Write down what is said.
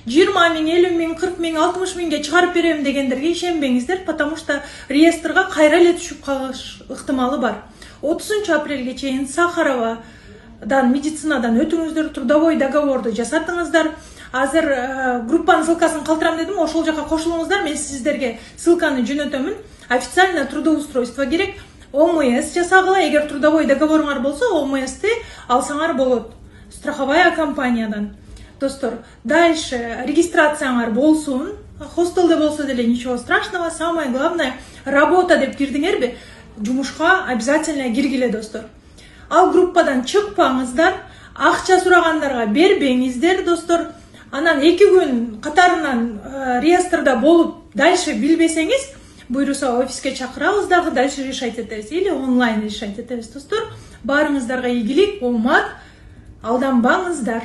20 000, 50 000, 40 000, 60 000 чыгарып берем дегендерге ишенбеңиздер, потому что реестрга кайра эле түшүп калыш ыктымалы бар. 30 апрелге чейин Сахаровадан медицинадан өтүңүздөр, трудовой договорду жасатыңыздар. Азыр группанын ссылкасын калтырам дедим, ошол жака кошулуңуздар. Мен сиздерге ссылканы жөнөтөмүн. Официально трудоустройство керек. ОМС жасагыла, эгер трудовой договоруңар болсо, ОМСти алсаңар болот. Страховая компаниядан. Достор, дальше регистрацияңар болсун. Хостелде болсо деле ничего страшного. Самое главное, работа деп кирдиңерби? Жумушка обязательно киргиле, достор. Ал группадан чыкпаңыздар, акча сурагандарга бербеңиздер, достор. Анан 2 күн катарынан реестрда болуп, дальше билбесеңиз, буйруса офиске чакырабыз дагы, дальше решать этебиз или онлайн решать этебиз, достор. Баарыңыздарга ийгилик, оомат, алданбаңыздар.